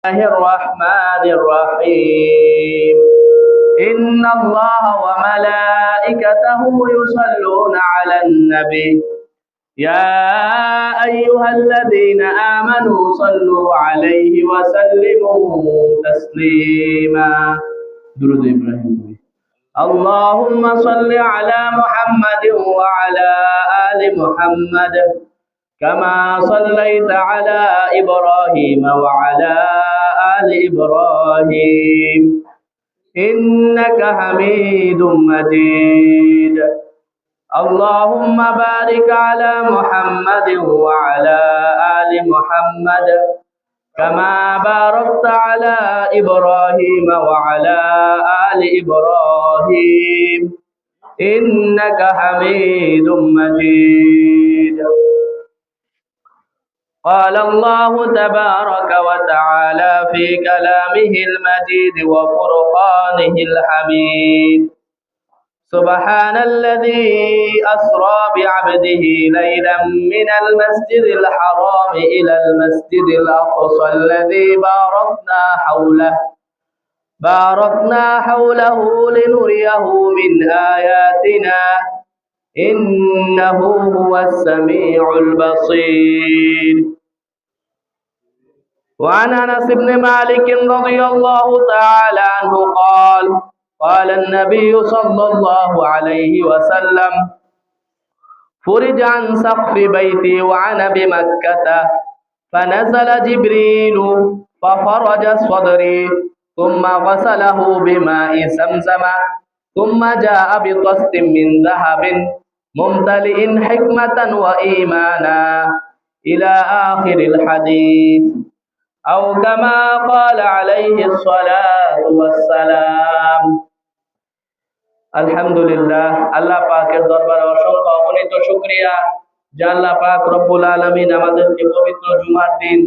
الله الرحمن الرحيم إن الله وملائكته يصلون على النبي يا أيها الذين آمنوا صلوا عليه وسلموا تسليما درود إبراهيم اللهم صل على محمد وعلى آل محمد كما صليت على إبراهيم وعلى آل إبراهيم إنك حميد مجيد اللهم بارك على محمد وعلى آل محمد كما باركت على إبراهيم وعلى آل إبراهيم إنك حميد مجيد قال الله تبارك وتعالى في كلامه المجيد وفرقانه الحميد سبحان الذي أسرى بعبده ليلا من المسجد الحرام إلى المسجد الأقصى الذي باركنا حوله لنريه من آياتنا إنه هو السميع البصير وعن أنس بن مالك رضي الله تعالى عنه قال النبي صلى الله عليه وسلم فرج عن سقف بيتي وأنا بمكة فنزل جبريل ففرج صدري ثم غسله بماء زمزم ثم جاء بطست من ذهب ممتلئ حكمة وإيمانا إلى آخر الحديث أو كما قال عليه الصلاة والسلام আলহামদুলিল্লাহ আল্লাহ পাকের দরবারে অসংখ্য অগণিত শুকরিয়া যে আল্লাহ পাক রব্বুল আলামিন আমাদেরকে পবিত্র জুমার দিন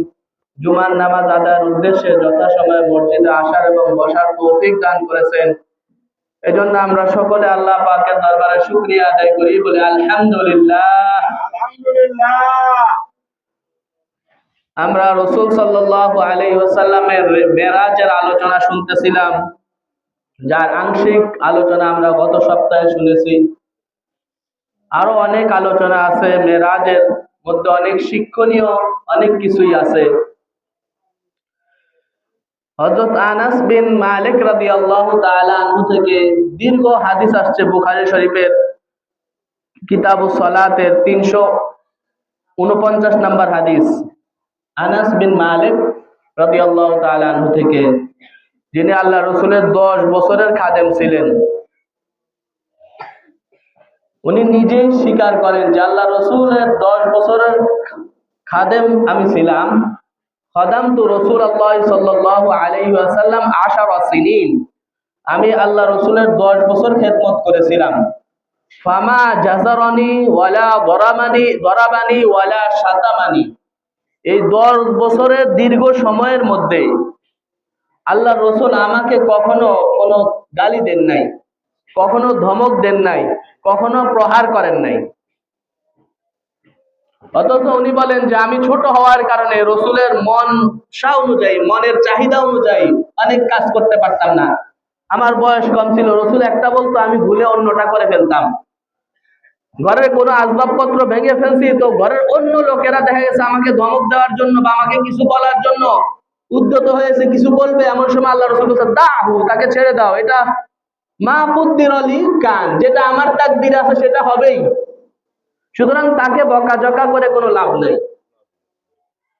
জুমার নামাজ আদায়ের উদ্দেশ্যে যথাসময়ে মসজিদে আসার এবং বসার তৌফিক দান করেছেন। এজন্য আমরা সকলে আল্লাহ পাকের দরবারে শুকরিয়া আদায় করি, বলে আলহামদুলিল্লাহ। আমরা রাসূল সাল্লাল্লাহু আলাইহি ওয়াসাল্লামের মেরাজের আলোচনা শুনতেছিলাম, যার আংশিক আলোচনা আমরা গত সপ্তাহে শুনেছি। আরো অনেক আলোচনা আছে, মেরাজের মধ্যে অনেক শিক্ষণীয় অনেক কিছুই আছে। হযরত আনাস বিন মালিক রাদিয়াল্লাহু তাআলা আনহু থেকে দীর্ঘ হাদিস আসছে বুখারী শরীফের কিতাবুস সালাতের 349 নম্বর হাদিস। আনাস বিন মালিক রাদিয়াল্লাহু তাআলা আনহু থেকে, যিনি আল্লাহ রাসূলের 10 বছরের খাদেম ছিলেন। উনি নিজেই স্বীকার করেন যে আল্লাহ রাসূলের 10 বছরের খাদেম আমি ছিলাম। খাদামতু রাসূলুল্লাহ সাল্লাল্লাহু আলাইহি ওয়াসাল্লাম 10 সিনিন, আমি আল্লাহ রাসূলের 10 বছর খেদমত করেছিলাম। ফামা জাযারানি ওয়ালা দরাবানি ওয়ালা শাতামানি, এই 10 বছরের দীর্ঘ সময়ের মধ্যে আল্লাহ রাসূল আমাকে কখনো কোনো গালি দেন নাই, কখনো ধমক দেন নাই, কখনো প্রহার করেন নাই। অথচ উনি বলেন যে আমি ছোট হওয়ার কারণে রাসূলের মনের চাহিদা অনুযায়ী অনেক কাজ করতে পারতাম না। আমার বয়স কম ছিল, রাসূল একটা বলতো আমি ভুলে অন্যটা করে ফেলতাম। ঘরের কোনো আসবাবপত্র ভেঙে ফেলছি, তো ঘরের অন্য লোকেরা দেখা গেছে আমাকে ধমক দেওয়ার জন্য বা আমাকে কিছু বলার জন্য উদ্যত হয়েছে, কিছু বলবে। এমন সময় আল্লাহ রাসূল বলেছেন দাহু, তাকে ছেড়ে দাও, এটা মা কুদ্দিরালি কান, যেটা আমার তাকদীর আছে সেটা হবেই। সুতরাং তাকে বকাঝকা করে কোনো লাভ নেই।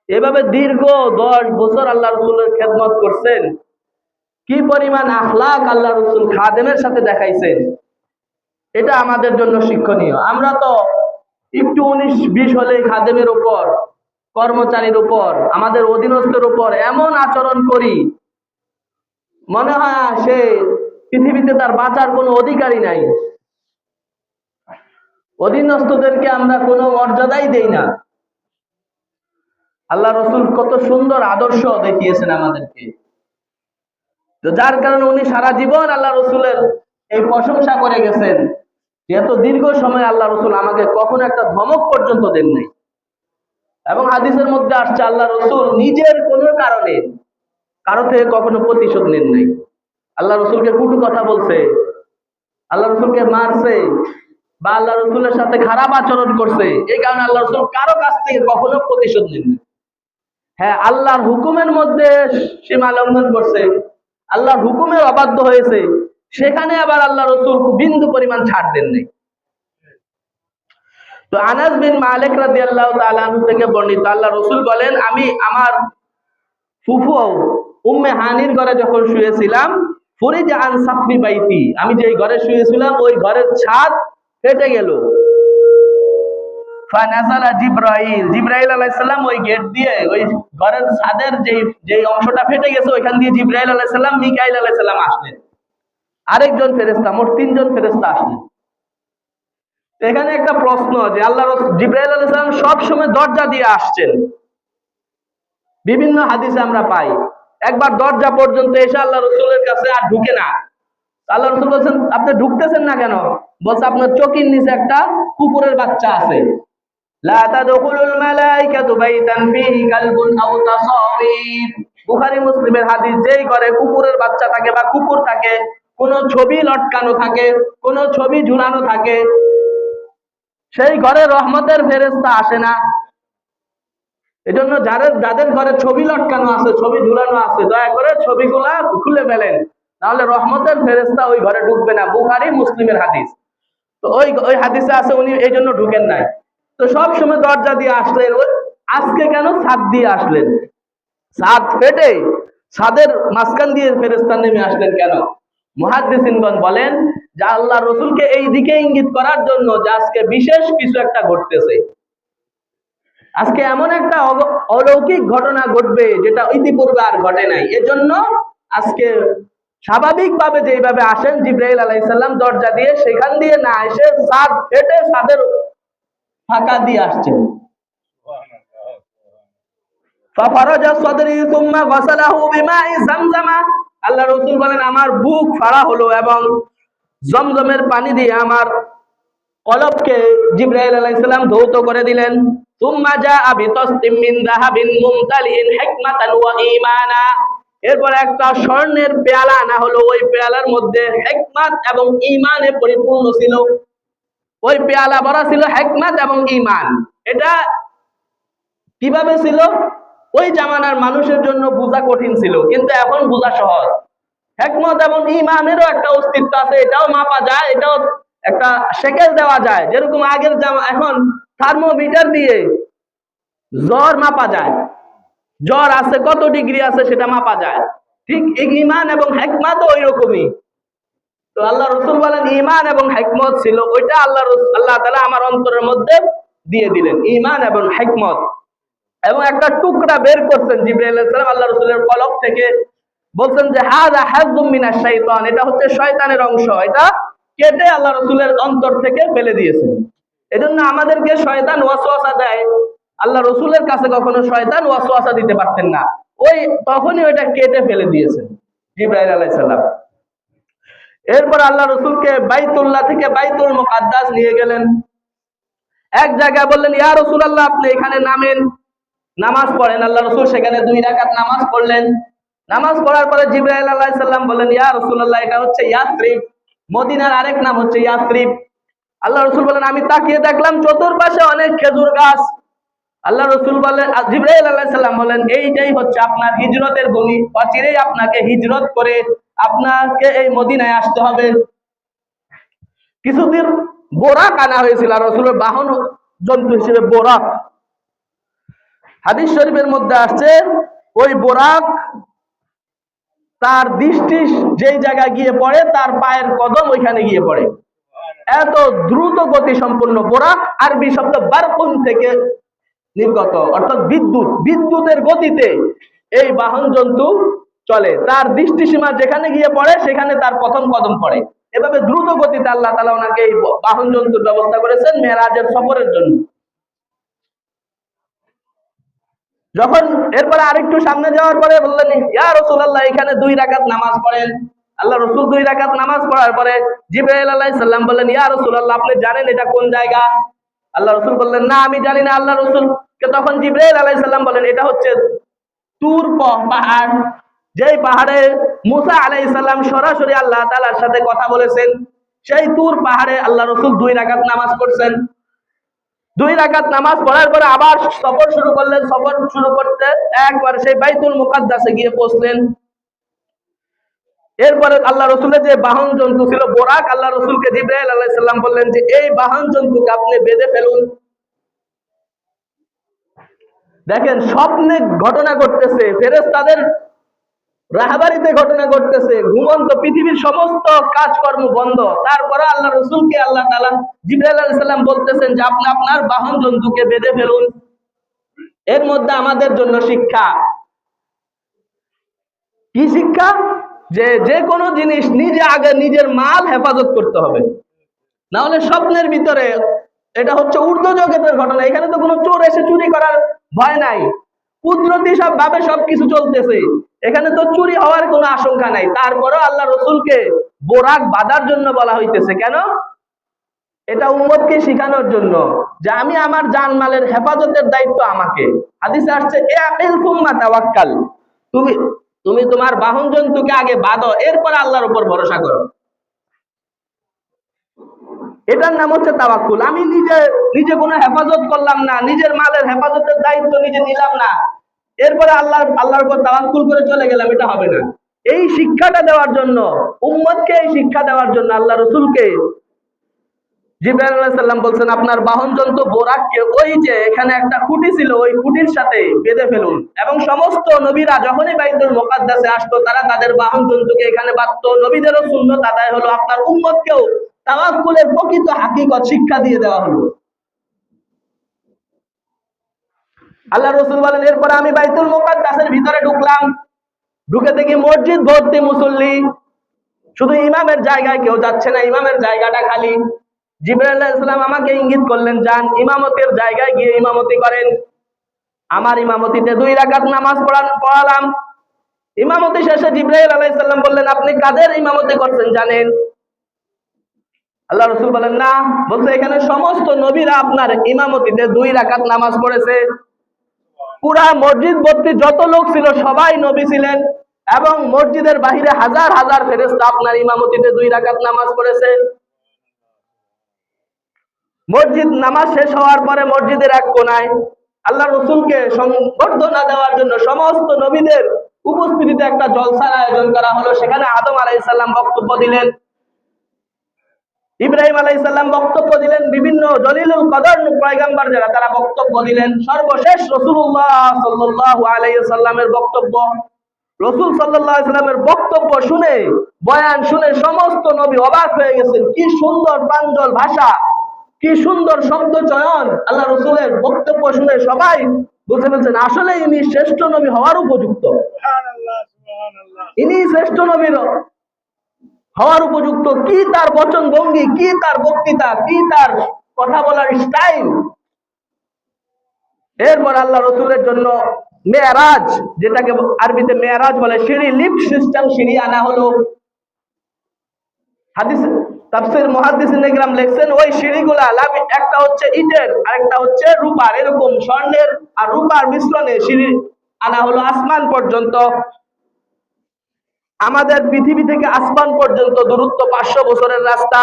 এভাবে দীর্ঘ 10 বছর আল্লাহ রাসূলের খেদমত করছেন। কি পরিমাণ আখলাক আল্লাহ রাসূল খাদেমের সাথে দেখাইছেন, এটা আমাদের জন্য শিক্ষণীয়। আমরা তো একটু 19-20 হলে খাদেমের উপর, কর্মচারীর উপর, আমাদের অধীনস্থের উপর এমন আচরণ করি, মনে হয় সে পৃথিবীতে তার বাঁচার কোনো অধিকারই নাই। অধীনস্থদেরকে আমরা কোনো মর্যাদাই দেই না। আল্লাহ রাসূল কত সুন্দর আদর্শ দেখিয়েছেন আমাদেরকে, তো যার কারণে উনি সারা জীবন আল্লাহ রাসূলের এই প্রশংসা করে গেছেন। এত দীর্ঘ সময় আল্লাহ রাসূল আমাকে কখনো একটা ধমক পর্যন্ত দেন নাই। এবং হাদিসের মধ্যে আসছে আল্লাহ রাসূল নিজের কোনো কারণে কারো থেকে কখনো প্রতিশোধ নেন নাই। আল্লাহ রসুলকে কটু কথা বলছে, আল্লাহ রসুলকে মারছে, বা আল্লাহ রসুলের সাথে খারাপ আচরণ করছে, এই কারণে আল্লাহ রসুল কারো কাছ থেকে কখনো প্রতিশোধ নেন নাই। হ্যাঁ, আল্লাহর হুকুমের মধ্যে সীমা লঙ্ঘন করছে, আল্লাহর হুকুমের অবাধ্য হয়েছে, সেখানে আবার আল্লাহ রসুল বিন্দু পরিমাণ ছাড় দেন নাই। তো আনাস বিন মালিক রাদিয়াল্লাহু তাআলা আনহু থেকে বর্ণিত, আল্লাহ রসুল বলেন, আমি আমার ফুফু উম্মে হানির ঘরে যখন শুয়েছিলাম, ফুরিজা আন সাকফি বাইতি, আমি যে ঘরে শুয়েছিলাম ওই ঘরের ছাদ ফেটে গেল। ফানাজালা জিব্রাইল, জিব্রাইল আলাইহিস সালাম ওই গেট দিয়ে ওই ঘরের ছাদের যেই অংশটা ফেটে গেছে ওইখান দিয়ে জিব্রাইল আলাইহিস সালাম, মিকাইল আলাইহিস সালাম আসলেন, আরেকজন ফেরেশতা, মোট তিনজন ফেরেশতা আসলেন। এখানে একটা প্রশ্ন, যে আল্লাহ জিব্রাইল আলাইহিস সালাম সব সময় দরজা দিয়ে আসছেন, বিভিন্ন হাদিসে আমরা পাই। একবার দরজা পর্যন্ত এসে আল্লাহ রসুলের কাছে আর ঢুকে না। আল্লাহ রসুল বলছেন, আপনি ঢুকতেছেন না কেন? বলছে, আপনার চোখের নিচে একটা কুকুরের বাচ্চা আছে। লা তাদখুলুল মালাইকাতু বাইতান ফীহি কালবুন আও তাসাওয়ির, বুখারী মুসলিমের হাদিস, যেই ঘরে কুকুরের বাচ্চা থাকে বা কুকুর থাকে, কোন ছবি লটকানো থাকে, কোন ছবি ঝুলানো থাকে, সেই ঘরে রহমতের ফেরেশতা আসে না। এজন্য যাদের ঘরে ছবি লটকানো আছে, ছবি ঝুলানো আছে, দয়া করে ছবিগুলা খুলে ফেলেন, তাহলে রহমতের ফেরেশতা ওই ঘরে ঢুকবে না। বুখারী মুসলিমের হাদিস। তো ওই হাদিসে আছে উনি এই জন্য ঢুকেন নাই। তো সব সময় দরজা দিয়ে আসলেন, আজকে কেন ছাদ দিয়ে আসলেন? ছাদ ফেটে ছাদের মাঝখান দিয়ে ফেরেশতা নেমে আসলেন কেন? মুহাদ্দিসিনগণ বলেন যে আল্লাহ রসুলকে এই দিকে ইঙ্গিত করার জন্য যে আজকে বিশেষ কিছু একটা ঘটতেছে, আজকে এমন একটা অলৌকিক ঘটনা ঘটবে যেটা ইতিপূর্বে আর ঘটে নাই। এজন্য আজকে স্বাভাবিকভাবে যেভাবে আসেন জিবরাইল আলাইহিস সালাম দরজা দিয়ে, সেখান দিয়ে না এসে ছাদ ফেটে ছাদের ফাঁকা দিয়ে আসছেন। ফাফারাজা সাদরি সুম্মা গাসালাহু বিমাই জামজামা, আল্লাহ রাসূল বলেন, আমার বুক ফাড়া হলো এবং জমজমের পানি দিয়ে আমার কলবকে জিবরাইল আলাইহিস সালাম ধৌত করে দিলেন। সুম্মা জাআ বিতাসতিম মিন যাহাবিন মুমতালিন হিকমাতান ওয়া ঈমানা, এরপর একটা স্বর্ণের পেয়ালা আনা হলো, ওই পেয়ালার মধ্যে হিকমত এবং ঈমানে পরিপূর্ণ ছিল। ওই পেয়ালা ভরা ছিল হিকমত এবং ঈমান। এটা কিভাবে ছিল? ওই জামানার মানুষের জন্য বোঝা কঠিন ছিল, কিন্তু এখন বোঝা সহজ। হিকমত এবং ঈমানেরও একটা অস্তিত্ব আছে, এটাও মাপা যায়, এটাও একটা শেকেল দেওয়া যায়। যেরকম আগের এখন থার্মোমিটার দিয়ে জ্বর মাপা যায়, জ্বর আছে কত ডিগ্রি আছে সেটা মাপা যায়, ঠিক ঈমান এবং হিকমত ওই রকমই। তো আল্লাহ রাসূল বলেন ঈমান এবং হিকমত ছিল, ওইটা আল্লাহ তাআলা আমার অন্তরের মধ্যে দিয়ে দিলেন, ঈমান এবং হিকমত। এবং একটা টুকরা বের করছেন জিবরাইল আলাইহিস সালাম আল্লাহ রাসূলের কলব থেকে, বলছেন যে হাযা হাযুম মিনাশ শাইতান, এটা হচ্ছে শয়তানের অংশ, এটা কেটে আল্লাহ রাসূলের অন্তর থেকে ফেলে দিয়েছেন। এজন্য আমাদেরকে শয়তান ওয়াসওয়াসা দেয়, আল্লাহ রাসূলের কাছে কখনো শয়তান ওয়াসওয়াসা দিতে পারতেন না, ওই তখনই ওইটা কেটে ফেলে দিয়েছেন জিবরাইল আলাইহিস সালাম। এরপর আল্লাহ রাসূলকে বাইতুল্লাহ থেকে বাইতুল মুকাদ্দাস নিয়ে গেলেন। এক জায়গায় বললেন, ইয়া রাসূলুল্লাহ, আপনি এখানে নামেন, নামাজ পড়েন। আল্লাহ রাসূল সেখানে 2 রাকাত নামাজ পড়লেন। নামাজ পড়ার পরে জিবরাইল আলাইহিস সালাম বললেন, ইয়া রাসূলুল্লাহ, এটা হচ্ছে ইয়াসরিব, মদিনার আরেক নাম হচ্ছে ইয়াসরিব। আল্লাহ রাসূল বলেন, আমি তাকিয়ে দেখলাম চতুর্পাশে অনেক খেজুর গাছ। আল্লাহ রাসূল বলেন, জিবরাইল আলাইহিস সালাম বলেন, এইটাই হচ্ছে আপনার হিজরতের ভূমি, অচিরেই আপনাকে হিজরত করে আপনাকে এই মদিনায় আসতে হবে। কিছুদিন বোরাক আনা হয়েছিল, রাসূলের বাহন জন্তু হিসেবে বোরাক। হাদিস শরীফের মধ্যে আসছে, ওই বোরাক তার দৃষ্টি যেই জায়গায় গিয়ে পড়ে তার পায়ের কদম ওইখানে গিয়ে পড়ে। এত দ্রুত গতি সম্পন্ন বোরাক, আরবি শব্দ বারকুন থেকে নির্গত, অর্থাৎ বিদ্যুৎ, বিদ্যুতের গতিতে এই বাহন জন্তু চলে, তার দৃষ্টিসীমা যেখানে গিয়ে পড়ে সেখানে তার প্রথম কদম পড়ে। এভাবে দ্রুত গতিতে আল্লাহ তাআলা ওনাকে এই বাহন জন্তুর ব্যবস্থা করেছেন মেরাজের সফরের জন্য। যখন এরপরে আরেকটু সামনে যাওয়ার পরে বললেন, ইয়া রাসূলুল্লাহ, এখানে 2 রাকাত নামাজ পড়েন। আল্লাহ রাসূল 2 রাকাত নামাজ পড়ার পরে জিবরাইল আলাইহিস সালাম বললেন, ইয়া রাসূলুল্লাহ, আপনি জানেন এটা কোন জায়গা? আল্লাহ রাসূল বললেন, না, আমি জানি না। আল্লাহ রাসূলকে তখন জিবরাইল আলাইহিস সালাম বলেন, এটা হচ্ছে তুর পাহাড়, যেই পাহাড়ে মুসা আলাইহিস সালাম সরাসরি আল্লাহ তাআলার সাথে কথা বলেছেন, সেই তুর পাহাড়ে আল্লাহ রাসূল 2 রাকাত নামাজ পড়ছেন। 2 রাকাত নামাজ পড়ার পরে আবার সফর শুরু করলেন। সফর শুরু করতে একবার সেই বাইতুল মুকাদ্দাসে গিয়ে পৌঁছলেন। এরপরে আল্লাহ রসুলের যে বাহন জন্তু ছিল বোরাক, আল্লাহ রসুলকে জিবরাইল আলাইহিস সালাম বললেন যে এই বাহন জন্তুকে আপনি বেঁধে ফেলুন। দেখেন, স্বপ্নে ঘটনা ঘটতেছে, ফেরেশতাদের রাহাবারিতে ঘটনা ঘটতেছে, ঘুমন্ত পৃথিবীর সমস্ত কাজকর্ম বন্ধ, তারপরে আল্লাহ রসুলকে আল্লাহ তাআলা জিবরাইল আলাইহিস সালাম বলতেছেন যে আপনি আপনার বাহন জন্তুকে বেঁধে ফেলুন। এর মধ্যে আমাদের জন্য শিক্ষা। কি শিক্ষা? যে কোনো জিনিস নিজে আগে নিজের মাল হেফাজত করতে হবে, না হলে স্বপ্নের ভিতরে, এটা হচ্ছে ঊর্ধ্ব জগতের ঘটনা, এখানে তো কোনো চোর এসে চুরি করার ভয় নাই, কুদরতি সব ভাবে সবকিছু চলতেছে, এখানে তো চুরি হওয়ার কোনো আশঙ্কা নাই। তারপরেও আল্লাহ রসুলকে বোরাক বাঁধার জন্য বলা হইতেছে। কেন? এটা উম্মতকে শিখানোর জন্য যে আমি আমার জানমালের হেফাজতের দায়িত্ব আমাকে। হাদিসে আসছে ইআকিল সুম্মা তাওয়াক্কাল, তুমি তুমি তোমার বাহন জন্তুকে আগে বাঁধো, এরপর আল্লাহর উপর ভরসা করো। এটার নাম হচ্ছে তাওয়াক্কুল। আমি নিজে নিজে কোনো হেফাজত করলাম না, নিজের মালের হেফাজতের দায়িত্ব নিজে নিলাম না, এরপরে আল্লাহর উপর তাওয়াক্কুল করে চলে গেলাম, এটা হবে না। এই শিক্ষাটা দেওয়ার জন্য, উম্মতকে এই শিক্ষা দেওয়ার জন্য আল্লাহ রসুলকে জিবরাইল আলাইহিস সালাম বলছেন আপনার বাহন জন্তু বোরাককে ওই যে এখানে একটা খুঁটি ছিল, ওই খুঁটির সাথে বেঁধে ফেলুন। এবং সমস্ত নবীরা যখনই বাইতুল মুকাদ্দাসে আসতো, তারা তাদের বাহন জন্তুকে এখানে বাঁধতো। নবীদেরও সুন্নত আদায় হলো, আপনার উম্মতকেও তাওয়াক্কুলের প্রকৃত হাকিকত শিক্ষা দিয়ে দেওয়া হলো। আল্লাহ রসুল বলেন এরপরে আমি বাইতুল মুকাদ্দাসের ভিতরে ঢুকলাম, ঢুকে দেখি মসজিদ ভর্তি মুসল্লি, শুধু ইমামের জায়গায় কেউ যাচ্ছে না, ইমামের জায়গাটা খালি। জিবরাইল আলাইহিস সালাম আমাকে ইঙ্গিত করলেন যান ইমামতের জায়গায় গিয়ে ইমামতি করেন। আমার ইমামতিতে 2 রাকাত নামাজ পড়ালাম। ইমামতি শেষে জিবরাইল আলাইহিস সালাম বললেন আপনি কাদের ইমামতি করছেন জানেন? আল্লাহ রসুল বলেন না। বলছে এখানে সমস্ত নবীরা আপনার ইমামতিতে 2 রাকাত নামাজ পড়েছে। পুরা মসজিদ ভর্তি যত লোক ছিল সবাই নবী ছিলেন, এবং মসজিদের বাহিরে হাজার হাজার ফেরেশতা আপনার ইমামতিতে 2 রাকাত নামাজ পড়েছে। মসজিদ নামাজ শেষ হওয়ার পরে মসজিদের এক কোনায় আল্লাহ রসুলকে সংবর্ধনা দেওয়ার জন্য সমস্ত নবীদের উপস্থিতিতে একটা জলসার আয়োজন করা হলো। সেখানে আদম আলাইহিস সালাম বক্তব্য দিলেন, ইব্রাহিম আলাইহিস সালাম বক্তব্য দিলেন, বিভিন্ন জলিলুল কদর পয়গম্বর যারা তারা বক্তব্য দিলেন, সর্বশেষ রাসূলুল্লাহ সাল্লাল্লাহু আলাইহি সাল্লামের বক্তব্য। রাসূল সাল্লাল্লাহু আলাইহি সাল্লামের বক্তব্য শুনে, বয়ান শুনে সমস্ত নবী অবাক হয়ে গেছেন। কি সুন্দর প্রাঞ্জল ভাষা, কি সুন্দর শব্দ চয়ন। আল্লাহ রসুলের বক্তব্য শুনে সবাই বুঝে ফেলছেন আসলে ইনি শ্রেষ্ঠ নবী হওয়ার উপযুক্ত, ইনি শ্রেষ্ঠ নবীর হওয়ার উপযুক্ত। কি তার বচন ভঙ্গি, কি তার বক্তৃতা, কি তার কথা বলার স্টাইল। এরপর আল্লাহ রসুলের জন্য মেরাজ, যেটাকে আরবিতে মেরাজ বলে, সিঁড়ি, লিফট সিস্টেম সিঁড়ি আনা হলো। হাদিস তাফসীর মুহাদ্দিসিনে কিরাম লিখছেন ওই সিঁড়িগুলা একটা হচ্ছে ইটের, আরেকটা হচ্ছে রূপার, এরকম স্বর্ণের আর রূপার মিশ্রণে সিঁড়ি আনা হলো আসমান পর্যন্ত। আমাদের পৃথিবী থেকে আসমান পর্যন্ত দূরত্ব 500 বছরের রাস্তা।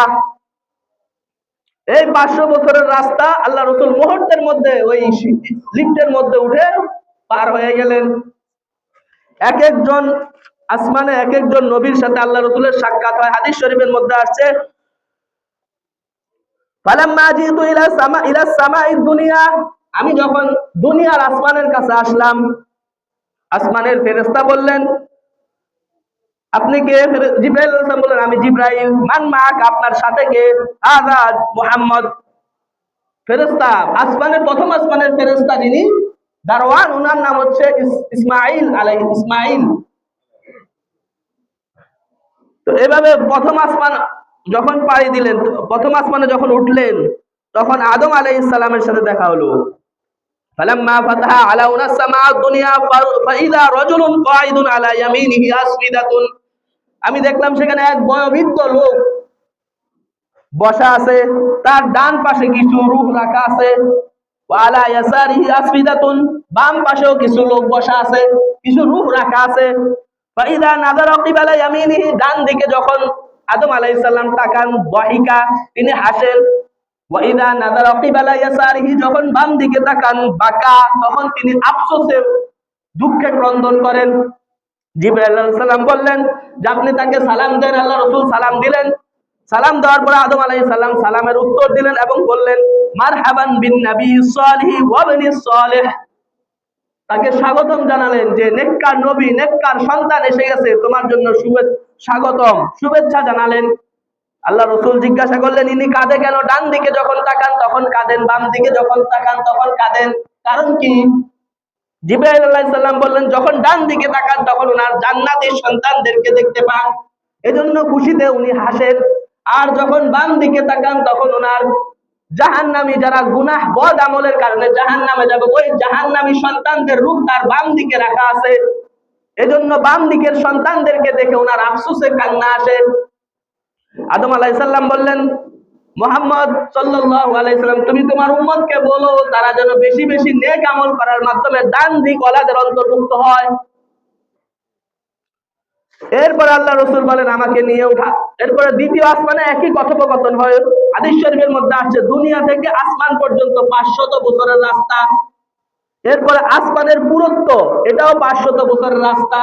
এই 500 বছরের রাস্তা আল্লাহ রসুল মুহূর্তের মধ্যে ওই লিফটের মধ্যে উঠে পার হয়ে গেলেন। এক একজন আসমানে এক একজন নবীর সাথে আল্লাহ রসুলের সাক্ষাৎ হয়। হাদিস শরীফের মধ্যে আসছে ফালাম্মা জিতু ইলা সামাঈদ দুনিয়া, আমি যখন দুনিয়ার আসমানের কাছে আসলাম, আসমানের ফেরেশতা বললেন আপনি কে? জিবরাইল আলাইহিস সালাম বললেন আমি জিবরাইল। মান মাক, আপনার সাথে কে? আযাদ মুহাম্মদ। ফেরেশতা, আসমানের প্রথম আসমানের ফেরেশতা যিনি দারওয়ান, ওনার নাম হচ্ছে ইসমাঈল। তো এভাবে প্রথম আসমান যখন পাড়ি দিলেন, প্রথম আসমানে যখন উঠলেন, তখন আদম আলাইহিস সালামের সাথে দেখা হলো। ফালাম্মা ফাতাহা আলাউনা সামাআদ দুনিয়া ফাইযা রাজুলুন কাঈদুন আলা ইয়ামিনিহি আসফিদাতুন, আমি দেখলাম সেখানে এক বয়োবৃদ্ধ লোক বসা আছে, তার ডান পাশে কিছু রূহ রাখা আছে। ওয়া আলা ইয়াসারিহি আসফিদাতুন, বাম পাশেও কিছু লোক বসা আছে, কিছু রূহ রাখা আছে। ফাইদা নাযারা কিবালা ইয়ামিনিহি, ডান দিকে যখন আদম আলাইহিস সালাম তাকান, দাহিকা, তিনি হাসেন। ওয়া ইযা নাযারা কিবালা ইয়াসারিহি, যখন বাম দিকে তাকান, বাকা, তখন তিনি আফসোসে দুঃখে ক্রন্দন করেন। জিবরাইল আলাইহিস সালাম বললেন যে আপনি তাকে সালাম দেন। আল্লাহ রাসূল সালাম দিলেন। সালাম দেওয়ার পরে আদম আলাইহিস সালাম সালামের উত্তর দিলেন এবং বললেন মারহাবান বিন নবী সালিহি ওয়া বনি সালিহ, তাকে স্বাগতম জানালেন যে নেককার নবী, নেককার সন্তান এসে গেছে, তোমার জন্য স্বাগতম, শুভেচ্ছা জানালেন। আল্লাহ রাসূল জিজ্ঞাসা করলেন ইনি কাঁদে কেন? ডান দিকে যখন তাকান তখন কাঁদেন, বাম দিকে যখন তাকান তখন কাঁদেন, কারণ কি? জিবরাইল আলাইহিস সালাম বললেন যখন ডান দিকে তাকান তখন ওনার জান্নাতি সন্তানদেরকে দেখতে পান, এজন্য খুশিতে উনি হাসেন। আর যখন বাম দিকে তাকান তখন ওনার জাহান্নামী, যারা গুনাহ বদ আমলের কারণে জাহান্নামে যাবে, ওই জাহান্নামী সন্তানদের রূহ তার বাম দিকে রাখা আছে, এজন্য বাম দিকের সন্তানদেরকে দেখে ওনার আফসোসে কান্না আসে। আদম আলাইহিস সালাম বললেন মুহাম্মদ সাল্লাল্লাহু আলাইহি সাল্লাম, তুমি তোমার উম্মতকে বলো তারা যেন বেশি বেশি নেক আমল করার মাধ্যমে ডান দিক ওয়ালাদের অন্তর্ভুক্ত হয়। এরপরে আল্লাহ রাসূল বলেন আমাকে নিয়ে ওঠা। এরপরে দ্বিতীয় আসমানে একই কথোপকথন হয়। হাদিস শরীফের মধ্যে আসছে দুনিয়া থেকে আসমান পর্যন্ত 500 বছরের রাস্তা। এরপরে আসমানের পুরুত্ব, এটাও 500 বছরের রাস্তা।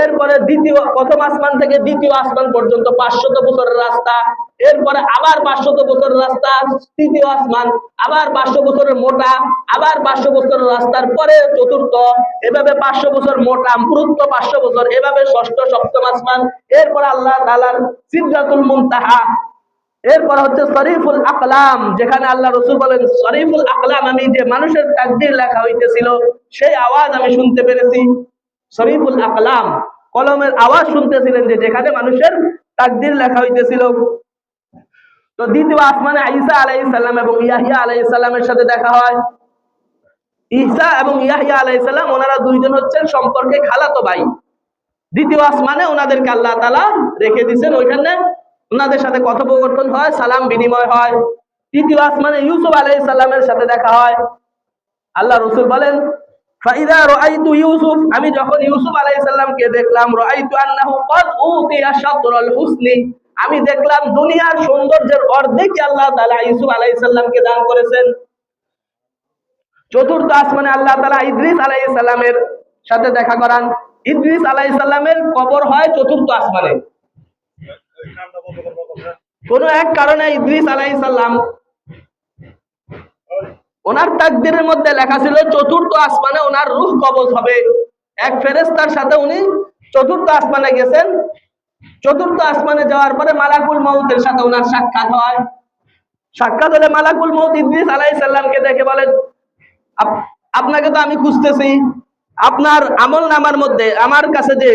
এরপরে প্রথম আসমান থেকে দ্বিতীয় আসমান পর্যন্ত 500 বছরের রাস্তা। এরপরে আবার 500 বছরের রাস্তা, তৃতীয় আসমান, আবার 500 বছরের মোটা, আবার 500 বছরের রাস্তার পরে চতুর্থ, এভাবে 500 বছর মোটা, পুরুত্ব 500 বছর, এভাবে ষষ্ঠ সপ্তম আসমান। এরপর আল্লাহ তাআলার সিদরাতুল মুনতাহা। এরপর হচ্ছে শরীফুল আকলাম, যেখানে আল্লাহ রাসূল বলেন শরীফুল আকলাম, আমি যে মানুষের তাকদীর লেখা হইতেছিল সেই আওয়াজ আমি শুনতে পেরেছি। শরীফুল আকলাম, কলমের আওয়াজ শুনতেছিলেন যে যেখানে মানুষের তাকদীর লেখা হইতেছিল। তো দ্বিতীয় আসমানে ঈসা আলাইহিস সালাম এবং ইয়াহইয়া আলাইহিস সালামের সাথে দেখা হয়। ঈসা এবং ইয়াহইয়া আলাইহিস সালাম ওনারা দুইজন হচ্ছেন সম্পর্কে খালাতো ভাই। দ্বিতীয় আসমানে ওনাদেরকে আল্লাহ তাআলা রেখে দিয়েছেন, ওইখানে ওনাদের সাথে কথোপকথন হয়, সালাম বিনিময় হয়। তৃতীয় আসমানে ইউসুফ আলাইহিস সালামের সাথে দেখা হয়। আল্লাহ রাসূল বলেন ফাইদা রাআইতু ইউসুফ, আমি যখন ইউসুফ আলাইহিস সালামকে দেখলাম, রাআইতু আন্নাহু ক্বাদ উতিয়া শাতরাল হুসনি, আমি দেখলাম দুনিয়ার সৌন্দর্যের অর্ধেক আল্লাহ তাআলা ইউসুফ আলাইহিস সালামকে দান করেছেন। চতুর্থ আসমানে আল্লাহ তাআলা ইদ্রিস আলাইহিস সালামের সাথে দেখা করান। ইদ্রিস আলাইহিস সালামের কবর হয় চতুর্থ আসমানে। কোন এক কারণে ইদ্রিস আলাইহিস সালাম, ওনার তাকদীরের মধ্যে লেখা ছিল চতুর্থ আসমানে ওনার রূহ কবজ হবে। এক ফেরেশতার সাথে উনি চতুর্থ আসমানে গেছেন। চতুর্থ আসমানে যাওয়ার পরে মালাকুল মউতের সাথে ওনার সাক্ষাৎ হয়। সাক্ষাৎ হলে মালাকুল মউত ইদ্রিস আলাইহিস সালামকে দেখে বলেন আপনাকে তো আমি খুঁজতেছি, আপনার আমলনামার মধ্যে আমার কাছে যে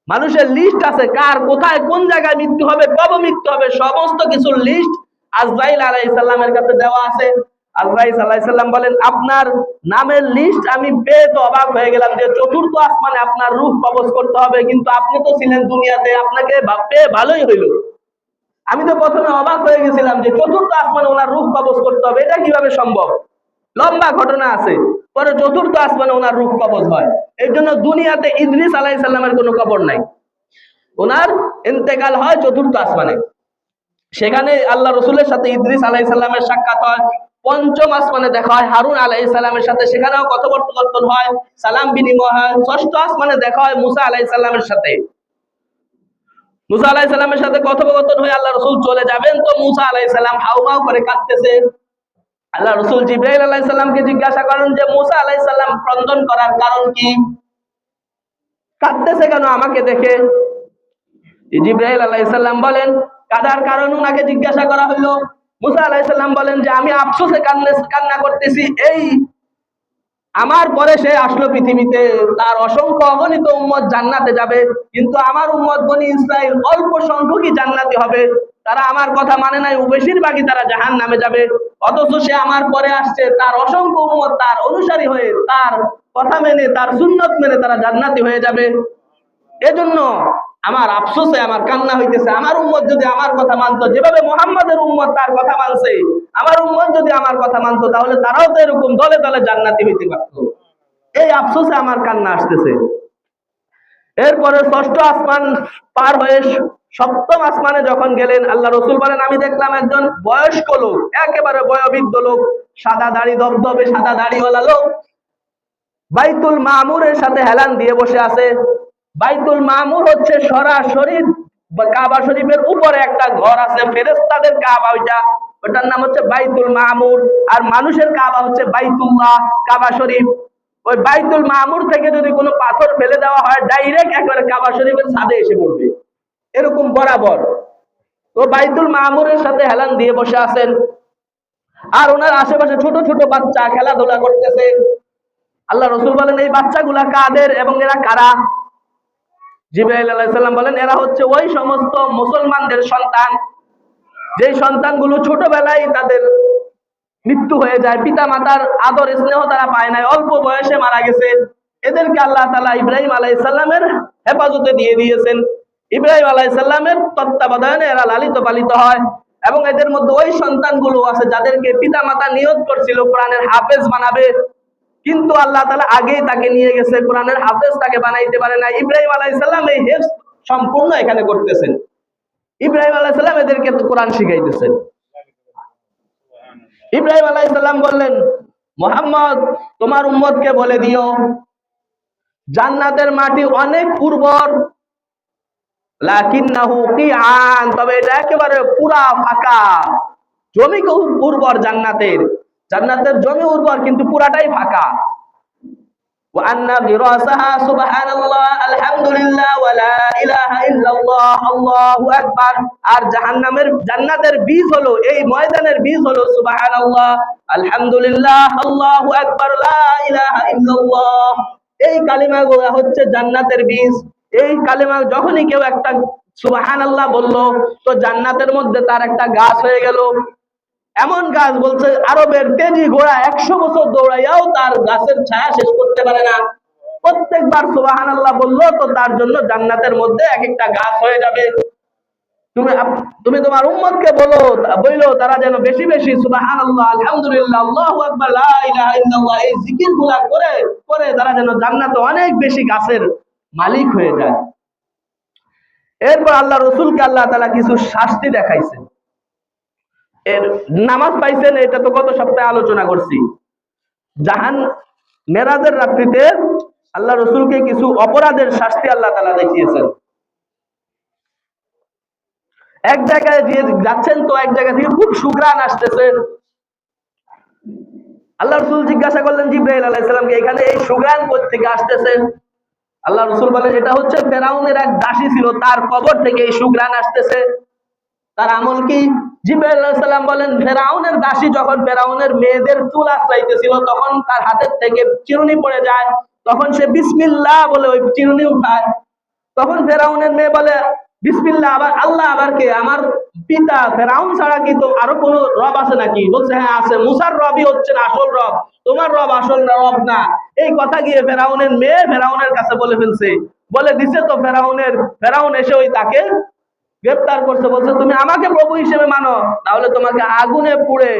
মানুষের লিস্ট আছে, কার কোথায় কোন জায়গায় মৃত্যু হবে, কবে মৃত্যু হবে, সমস্ত কিছুর লিস্ট আজরাইল আলাইহিস সালামের কাছে দেওয়া আছে। আজরাইল আলাইহিস সালাম বলেন আপনার নামের লিস্ট আমি পেয়ে তো অবাক হয়ে গেলাম যে চতুর্থ আসমানে আপনার রূহ কবজ করতে হবে, কিন্তু আপনি তো ছিলেন দুনিয়াতে, আপনাকে পেয়ে ভালোই হইল। আমি তো প্রথমে অবাক হয়ে গেছিলাম যে চতুর্থ আসমানে ওনার রূহ কবজ করতে হবে, এটা কিভাবে সম্ভব? লম্বা ঘটনা আছে। পরে চতুর্থ আসমানে ওনার রূহ কবজ হয়। এই জন্য দুনিয়াতে ইদ্রিস আলাইহিস সালামের কোনো কবর নাই, ওনার ইন্তেকাল হয় চতুর্থ আসমানে। সেখানে আল্লাহ রাসূলের সাথে ইদ্রিস আলাইহিস সালামের সাক্ষাৎ হয়। পঞ্চম আসমানে দেখা হয় হারুন আলাইহিস সালামের সাথে, সেখানেও কথোপকথন হয়, সালাম বিনিময় হয়। ষষ্ঠ আসমানে দেখা হয় মুসা আলাইহিস সালামের সাথে। মুসা আলাইহিস সালামের সাথে কথোপকথন হয়ে আল্লাহ রাসূল চলে যাবেন, তো মুসা আলাইহিস সালাম হাউমাউ করে কাঁদতেছে। আল্লাহ রাসূল জিবরাইল আলাইহিস সালামকে জিজ্ঞাসা করেন যে মুসা আলাইহিস সালাম ক্রন্দন করার কারণ কি, কাঁদতেছে কেন আমাকে দেখে? জিবরাইল আলাইহিস সালাম বলেন কাঁদার কারণ ওনাকে জিজ্ঞাসা করা হলো। মুসা আলাইহিস সালাম বলেন যে আমি আফসোসে কান্না করতেছি, এই আমার পরে সে আসলো পৃথিবীতে, তার অসংখ্য অগণিত উম্মত জান্নাতে যাবে, কিন্তু আমার উম্মত বনি ইসরাইল অল্প সংখ্যকই জান্নাতি হবে। তারা আমার কথা মানে নাই, বেশিরভাগই তারা জাহান্নামে যাবে। অথচ সে আমার পরে আসছে, তার অসংখ্য উম্মত তার অনুসারী হয়ে, তার কথা মেনে, তার সুন্নত মেনে তারা জান্নাতি হয়ে যাবে। এজন্য আমার আফসোসে আমার কান্না হইতেছে। আমার উম্মত যদি আমার কথা মানতো, যেভাবে মুহাম্মাদের উম্মত তার কথা মানছে, আমার উম্মত যদি আমার কথা মানতো, তাহলে তারাও তো এরকম দলে দলে জান্নাতি হইতে পারতো। এই আফসোসে আমার কান্না আসতেছে। এরপরে ষষ্ঠ আসমান পার হয়ে সপ্তম আসমানে যখন গেলেন, আল্লাহ রসুল বলেন আমি দেখলাম একজন বয়স্ক লোক, একেবারে বয়োবৃদ্ধ লোক, সাদা দাড়ি, ধবধবে সাদা দাড়িওয়ালা লোক, বাইতুল মামুরের সাথে হেলান দিয়ে বসে আছে। বাইতুল মামুর হচ্ছে সরাসরি কাবা শরীফের উপরে একটা ঘর আছে, ফেরেশতাদের কাবা, ওটার নাম হচ্ছে বাইতুল মামুর। আর মানুষের কাবা হচ্ছে বাইতুল্লাহ, কাবা শরীফ। ওই বাইতুল মামুর থেকে যদি কোনো পাথর ফেলে দেওয়া হয়, ডাইরেক্ট একবারে কাবা শরীফের ছাদে এসে পড়বে, এরকম বরাবর। তো বাইতুল মামুরের সাথে হেলান দিয়ে বসে আছেন, আর ওনার আশেপাশে ছোট ছোট বাচ্চা খেলাধুলা করতেছে। আল্লাহ রসুল বলেন এই বাচ্চাগুলা কাদের এবং এরা কারা? জিবরাইল আলাইহিস সালাম বলেন এরা হচ্ছে ওই সমস্ত মুসলমানদের সন্তান, যেই সন্তানগুলো ছোটবেলায় তাদের মৃত্যু হয়ে যায়, পিতা মাতার আদর স্নেহ তারা পায় নাই, অল্প বয়সে মারা গেছে। এদেরকে আল্লাহ তাআলা ইব্রাহিম আলাইহিস সালামের হেফাজতে দিয়ে দিয়েছেন। ইব্রাহিম আলাইহিস সালামের তত্ত্বাবধানে এরা লালিত পালিত হয়, এবং এদের মধ্যে ওই সন্তানগুলো আছে যাদেরকে পিতা মাতা নিয়ত করছিল কোরআনের হাফেজ বানাবে, কিন্তু আল্লাহ তাআলা আগেই তাকে নিয়ে গেছে, কোরআনের হাফেজ তাকে বানাইতে পারে না। ইব্রাহিম আলাইহিস সালাম এই হেফজ সম্পূর্ণ এখানে করতেছেন। ইব্রাহিম আলাইহিস সালাম এদেরকে কোরআন শিখাইতেছেন। ইব্রাহিম আলাইহিস সালাম বললেন, মুহাম্মদ তোমার উম্মতকে বলে দিও জান্নাতের মাটি অনেক উর্বর, লাকিন্নাহু কিআন, তবে এটা একেবারে পুরা ফাঁকা। জমি খুব উর্বর জান্নাতের, জান্নাতের জমি উর্বর কিন্তু পুরাটাই ফাঁকা। ওয়া আন্না গিরাসাহা সুবহানাল্লাহ আলহামদুলিল্লাহ ওয়া লা ইলাহা ইল্লাল্লাহ আল্লাহু আকবার। আর জান্নাতের বীজ হলো, এই ময়দানের বীজ হলো সুবহানাল্লাহ আলহামদুলিল্লাহ আল্লাহু আকবার লা ইলাহা ইল্লাল্লাহ। এই কালিমাগুলো হচ্ছে জান্নাতের বীজ। এই কালিমা যখনই কেউ একটা সুবহানাল্লাহ বলল, তো জান্নাতের মধ্যে তার একটা গাছ হয়ে গেল। এমন গাছ বলছে আরবের তেজি ঘোড়া 100 বছর দৌড়াইয়াও তার গাছের ছায়া শেষ করতে পারে না। প্রত্যেকবার সুবহানাল্লাহ বললো তো তার জন্য জান্নাতের মধ্যে এক একটা গাছ হয়ে যাবে। তুমি তোমার উম্মতকে বইলো তারা যেন বেশি বেশি সুবহানাল্লাহ আলহামদুলিল্লাহ আল্লাহু আকবার লা ইলাহা ইল্লাল্লাহ এই জিকিরগুলা করে করে তারা যেন জান্নাতে অনেক বেশি গাছের মালিক হয়ে যায়। এরপর আল্লাহ রসুলকে আল্লাহ তাআলা কিছু শাস্তি দেখাইছেন। এর নামাজ পাইছেন, এটা তো গত সপ্তাহে আলোচনা করছি। মেরাজের রাত্রিতে আল্লাহ রসুলকে কিছু অপরাধের শাস্তি আল্লাহ তাআলা দেখিয়েছেন। এক জায়গায় দিয়ে যাচ্ছেন, তো এক জায়গা থেকে খুব সুঘ্রাণ আসতেছে। আল্লাহ রসুল জিজ্ঞাসা করলেন জিবরাইল আলাইহিস সালামকে, এখানে এই সুঘ্রাণ কোথা থেকে আসতেছে? আল্লাহ রসুল বলেন এটা হচ্ছে ফেরাউনের এক দাসী ছিল, তার কবর থেকে এই সুঘ্রাণ আসতেছে। তার আমল কি? জিবরাইল আলাইহিস সালাম বলেন ফেরাউনের দাসী যখন ফেরাউনের মেয়েদের চুল আঁচড়াইতেছিল, তখন তার হাতের থেকে চিরুনি পড়ে যায়, তখন সে বিসমিল্লাহ বলে ওই চিরুনি উঠায়। তখন ফেরাউনের মেয়ে বলে বিসমিল্লাহ, আবার আল্লাহ আবার কে? আমার পিতা ফেরাউন ছাড়া কি তো আরো কোনো রব আছে নাকি? বলছে হ্যাঁ আছে, মুসার রবই হচ্ছেন আসল রব, তোমার রব আসল রব না। এই কথা গিয়ে ফেরাউনের মেয়ে ফেরাউনের কাছে বলে ফেলছে, বলে দিছে। তো ফেরাউন এসে ওই তাকে গ্রেফতার করছে, বলছে তুমি আমাকে প্রভু হিসেবে মানো, তাহলে তোমাকে আগুনে পুড়ে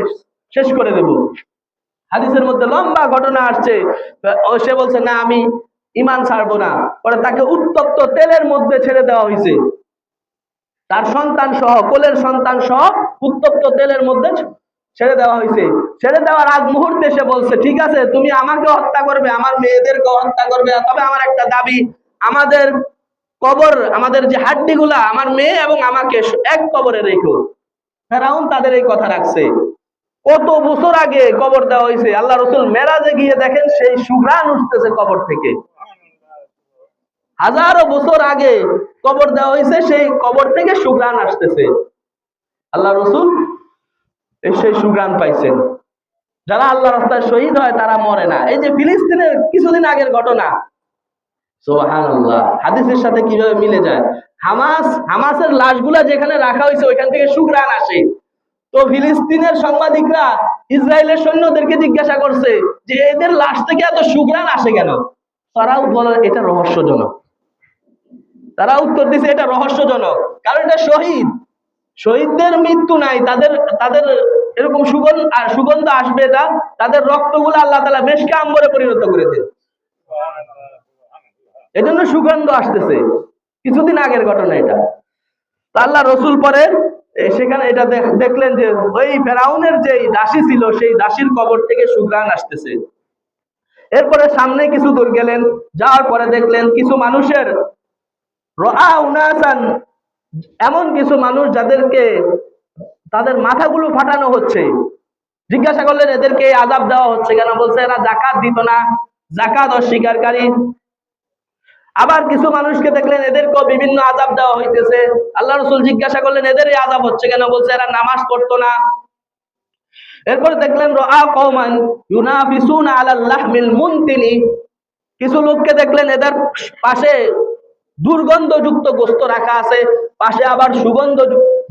শেষ করে দেব। হাদিসের মধ্যে লম্বা ঘটনা আসছে। সে বলছে না আমি ঈমান ছাড়বো না। পরে তাকে উত্তপ্ত তেলের মধ্যে ছেড়ে দেওয়া হয়েছে, তার সন্তান সহ, কোলের সন্তান সহ উত্তপ্ত তেলের মধ্যে ছেড়ে দেওয়া হয়েছে। ছেড়ে দেওয়ার আগ মুহূর্তে সে বলছে ঠিক আছে তুমি আমাকে হত্যা করবে, আমার মেয়েদেরকে হত্যা করবে, তবে আমার একটা দাবি, আমাদের কবর, আমাদের যে হাড্ডি গুলা, আমার মেয়ে এবং আমাকে এক কবরে রেখো। ফেরাউন তাদের এই কথা রাখছে। কত বছর আগে কবর দেওয়া হয়েছে। আল্লাহ রসুল মেরাজে গিয়ে দেখেন সেই সুঘ্রাণ উঠতেছে কবর থেকে। হাজারো বছর আগে কবর দেওয়া হয়েছে, সেই কবর থেকে সুঘ্রাণ আসতেছে। আল্লাহ রসুল সেই সুঘ্রাণ পাইছেন। যারা আল্লাহ রাস্তায় শহীদ হয় তারা মরে না। এই যে ফিলিস্তিনের কিছুদিন আগের ঘটনা, সুবহানাল্লাহ, হাদিসের সাথে কিভাবে মিলে যায়। হামাসের লাশগুলা যেখানে রাখা হয়েছে ওইখান থেকে সুঘ্রাণ আসে। তো ফিলিস্তিনের সাংবাদিকরা ইসরায়েলের সৈন্যদেরকে জিজ্ঞাসা করছে যে এদের লাশ থেকে এত সুঘ্রাণ আসে কেন? তারাও বলে এটা রহস্যজনক। তারা উত্তর দিছে এটা রহস্যজনক, কারণ এটা শহীদদের মৃত্যু নাই, তাদের তাদের এরকম সুগন্ধ আসবে, এটা তাদের রক্তগুলো আল্লাহ তাআলা মেশকে আম্বরে পরিণত করে দেন। এজন্য সুগন্ধ আসতেছে। কিছুদিন আগের ঘটনা এটা। তা আল্লাহ রসুল পরে সেখানে এটা দেখলেন যে ওই ফেরাউনের যে দাসী ছিল সেই দাসীর কবর থেকে সুঘ্রাণ আসতেছে। এরপরে সামনে কিছু দূর গেলেন, যাওয়ার পরে দেখলেন কিছু মানুষের রাআ উনাসান, এমন কিছু মানুষ যাদেরকে তাদের মাথাগুলো ফাটানো হচ্ছে। জিজ্ঞাসা করলেন এদেরকে আযাব দেওয়া হচ্ছে কেন? বলছে এরা যাকাত দিত না, যাকাত অস্বীকারী। আবার কিছু মানুষকে দেখলেন এদেরকেও বিভিন্ন আযাব দেওয়া হইতেছে। আল্লাহ রাসূল জিজ্ঞাসা করলেন এদের এই আযাব হচ্ছে কেন? বলছে এরা নামাজ পড়তো না। এরপরে দেখলেন রাআ কওমান ইউনাফিসুনা আলাল লাহমিল মুনতিনি, কিছু লোককে দেখলেন এদের পাশে দুর্গন্ধযুক্ত গোশত রাখা আছে, পাশে আবার সুগন্ধ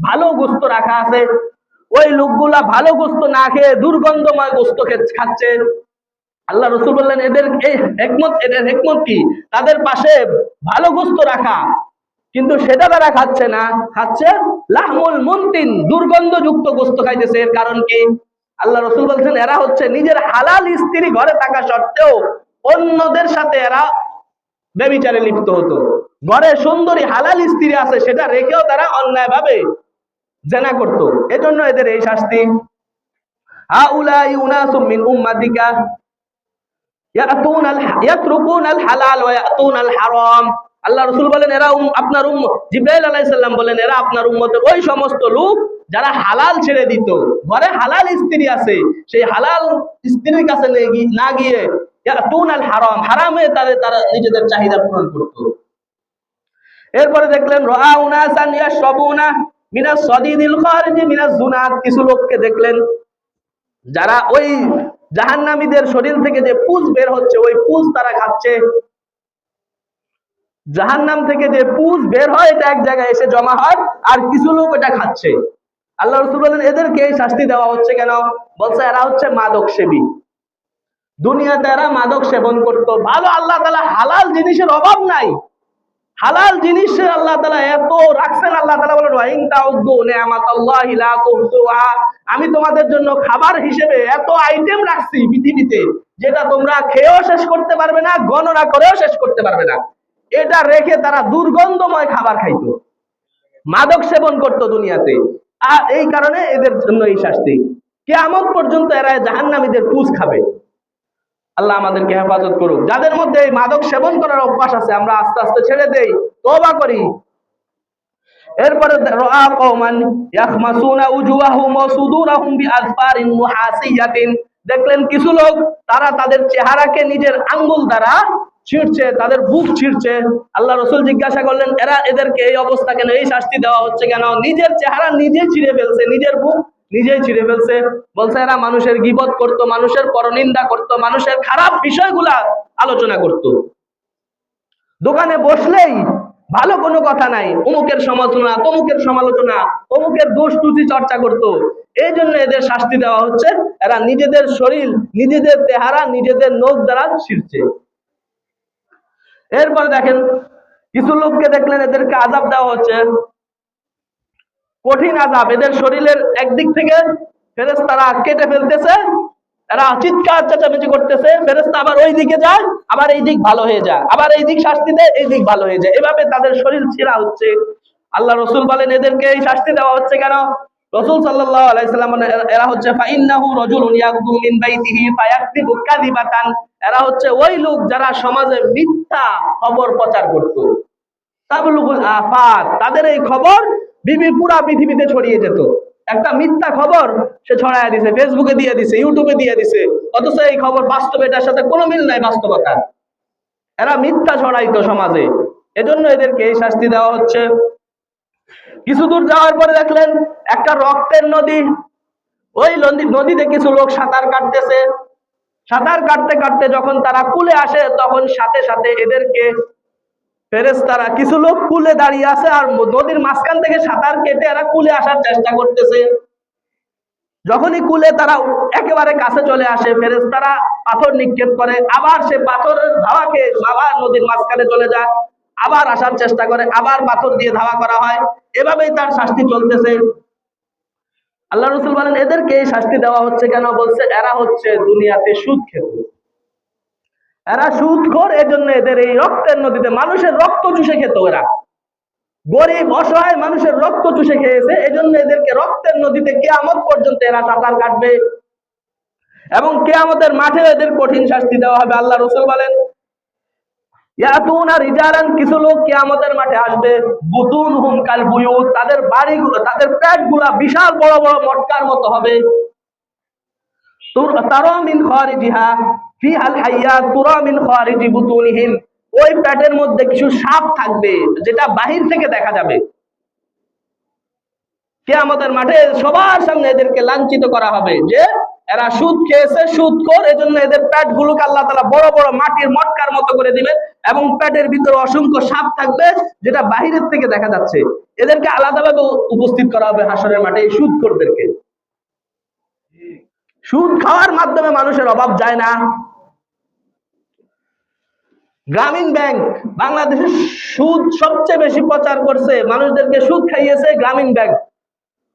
ভালো গোশত রাখা আছে। ওই লোকগুলা ভালো গোশত না খেয়ে দুর্গন্ধময় গোশত খাচ্ছে। আল্লাহ রসুল বললেন এদের এই হিকমত কি? তাদের পাশে ভালো গোশত রাখা, কিন্তু সেটা তারা খাচ্ছে না, খাচ্ছে লাহমুল মুনতিন, দুর্গন্ধযুক্ত গোশত খাইতেছে। এর কারণ কি? আল্লাহ রসুল বলছেন এরা হচ্ছে নিজের হালাল স্ত্রী ঘরে থাকা সত্ত্বেও অন্যদের সাথে এরা ব্যভিচারে লিপ্ত হতো। ঘরে সুন্দরী হালাল স্ত্রী আছে সেটা রেখেও তারা অন্যায়ভাবে জেনা করত। এজন্য এদের এই শাস্তি। হাউলাই উনাসুম মিন উম্মাতিকা ইয়াতরুকুনাল হালাল ওয়া ইয়াতুনাল হারাম। আল্লাহ রাসূল বলেন এরা আপনার জিবরাইল আলাইহিস সালাম বলেন এরা আপনার উম্মতের ওই সমস্ত লোক যারা হালাল ছেড়ে দিত। ঘরে হালাল স্ত্রী আছে, সেই হালাল স্ত্রীর কাছে না গিয়ে ইয়াতুনাল হারাম, হারামে তারা নিজেদের চাহিদা পূরণ করত। এরপরে দেখলেন রাআ উনাসান ইয়াশরাবুনা মিনাস সাদিদিল খারিজি মিনাজ জুনাত, কিছু লোককে দেখলেন যারা ওই জাহান্নামীদের শরীর থেকে যে পুজ বের হচ্ছে ওই পুজ তারা খাচ্ছে। জাহান্নাম থেকে যে পুজ বের হয় এটা এক জায়গায় এসে জমা হয়, আর কিছু লোক এটা খাচ্ছে। আল্লাহ রাসূল বলেন এদেরকে এই শাস্তি দেওয়া হচ্ছে কেন? বলছে এরা হচ্ছে মাদক সেবী। দুনিয়াতে এরা মাদক সেবন করত। ভালো আল্লাহ তাআলা হালাল জিনিসের অভাব নাই, হালাল জিনিসের আল্লাহ তাআলা এত রাখছেন। আল্লাহ তাআলা বলেন ওয়া ইন তাউদ্দু নি'মাতাল্লাহি লা তুহসুহা, আমি তোমাদের জন্য খাবার হিসেবে এত আইটেম রাখছি পৃথিবীতে যেটা তোমরা খেয়েও শেষ করতে পারবে না, গণনা করেও শেষ করতে পারবে না। এটা রেখে তারা দুর্গন্ধময় খাবার খাইতো, মাদক সেবন করত দুনিয়াতে। আর এই কারণে এদের জন্য এই শাস্তি। কিয়ামত পর্যন্ত এরা জাহান্নামীদের পুজ খাবে। আল্লাহ আমাদেরকে হেফাজত করুক। যাদের মধ্যে এই মাদক সেবন করার অভ্যাস আছে আমরা আস্তে আস্তে ছেড়ে দেই, তওবা করি। এরপরে রাআ কওমান ইয়াখমাসুনা উজুহাহুম ওয়া সুদুরহুম বিআসফারিন মুহাসিয়াতিন, দেখলেন কিছু লোক তারা তাদের চেহারাকে নিজের আঙ্গুল দ্বারা ছিঁড়ছে, তাদের বুক ছিঁড়ছে। আল্লাহ রাসূল জিজ্ঞাসা করলেন এদেরকে এই অবস্থা কেন, এই শাস্তি দেওয়া হচ্ছে কেন? নিজের চেহারা নিজে ছিঁড়ে ফেলছে, নিজের বুক নিজেই ছিঁড়ে ফেলছে। বলছে এরা মানুষের গীবত করত, মানুষের পরনিন্দা করত, মানুষের খারাপ বিষয়গুলা আলোচনা করত। দোকানে বসলেই ভালো কোনো কথা নাই, অমুকের সমালোচনা, তমুকের সমালোচনা, অমুকের দোষ ত্রুটি চর্চা করত। এই জন্য এদের শাস্তি দেওয়া হচ্ছে, এরা নিজেদের শরীর, নিজেদের চেহারা নিজেদের নখ দ্বারা ছিঁড়ছে। এরপর দেখেন কিছু লোককে দেখলেন এদেরকে আযাব দেওয়া হচ্ছে, কঠিন আযাব। এদের শরীরের একদিক থেকে ফেরেশতারা কেটে ফেলতেছে, এরা চিৎকার চেঁচামেচি করতেছে, ফেরেশতা আবার ওই দিকে যায়, আবার এই দিক ভালো হয়ে যায়, আবার এই দিক শাস্তি দেয়, এই দিক ভালো হয়ে যায়, এভাবে তাদের শরীর ছিঁড়া হচ্ছে। আল্লাহ রাসূল বলেন এদেরকে এই শাস্তি দেওয়া হচ্ছে কেন? রাসূল সাল্লাল্লাহু আলাইহি সাল্লাম বলেন এরা হচ্ছে ফাইন্নাহু রাজুলুন ইয়াগদু মিন বাইতিহি ফায়াকযিবু কাযিবাতান, এরা হচ্ছে ওই লোক যারা সমাজে মিথ্যা খবর প্রচার করত। তাবলুগুল আফাত, তাদের এই খবর পুরা পৃথিবীতে ছড়িয়ে যেত। একটা মিথ্যা খবর সে ছড়ায় দিছে, ফেসবুকে দিয়ে দিছে, ইউটিউবে দিয়ে দিছে, অথচ এই খবর বাস্তবে এটার সাথে কোনো মিল নাই বাস্তবতার। এরা মিথ্যা ছড়াইতো সমাজে, এজন্য এদেরকে এই শাস্তি দেওয়া হচ্ছে। কিছু দূর যাওয়ার পরে দেখলেন একটা রক্তের নদী, ওই নদীতে কিছু লোক সাঁতার কাটতেছে। সাঁতার কাটতে কাটতে যখন তারা কূলে আসে তখন সাথে সাথে এদেরকে ফেরেশতারা, কিছু লোক কূলে দাঁড়িয়ে আছে আর নদীর মাঝখান থেকে সাঁতার কেটে এরা কূলে আসার চেষ্টা করতেছে। যখনই কূলে তারা একেবারে কাছে চলে আসে ফেরেশতারা পাথর নিক্ষেপ করে, আবার সে পাথরের ধাওয়াকে আবার নদীর মাঝখানে চলে যায়, আবার আসার চেষ্টা করে, আবার পাথর দিয়ে ধাওয়া করা হয়। এভাবেই তার শাস্তি চলতেছে। আল্লাহ রাসূল বলেন এদেরকে এই শাস্তি দেওয়া হচ্ছে কেন? বলছে এরা হচ্ছে দুনিয়াতে সুদ খেত। এরা সুদখোর, এজন্য এদের এই রক্তের নদীতে মানুষের রক্ত চুষে খেত। এরা গরিব অসহায় মানুষের রক্ত চুষে খেয়েছে, এজন্য এদেরকে রক্তের নদীতে কিয়ামত পর্যন্ত এরা সাঁতার কাটবে এবং কিয়ামতের মাঠে এদের কঠিন শাস্তি দেওয়া হবে। আল্লাহ রাসূল বলেন, ইয়াতুনা রিজালান, কিছু লোক কিয়ামতের মাঠে আসবে, বুতুনহুম কাল বুয়ুত, তাদের বাড়িগুলো, তাদের পেটগুলা বিশাল বড় বড় মটকার মতো হবে। তারা মিন খারিজিহা ফিহাল হাইয়াত তুরা মিন খারিজি বুতুনিহিম, ওই পেটের মধ্যে কিছু সাপ থাকবে যেটা বাহির থেকে দেখা যাবে। কিয়ামতের মাঠে সবার সামনে এদেরকে লাঞ্ছিত করা হবে যে এরা সুদ খেয়েছে, সুদখোর, এজন্য এদের পেটগুলোকে আল্লাহ তাআলা বড় বড় মাটির মটকার মতো করে দিবেন এবং পেটের ভিতরে অসংখ্য সাপ থাকবে যেটা বাহিরের থেকে দেখা যাচ্ছে। এদেরকে আলাদাভাবে উপস্থিত করা হবে হাসরের মাঠে, এই সুদখোরদেরকে। সুদ খাওয়ার মাধ্যমে মানুষের অভাব যায় না। গ্রামীণ ব্যাংক বাংলাদেশে সুদ সবচেয়ে বেশি প্রচার করছে, মানুষদেরকে সুদ খাইয়েছে গ্রামীণ ব্যাংক।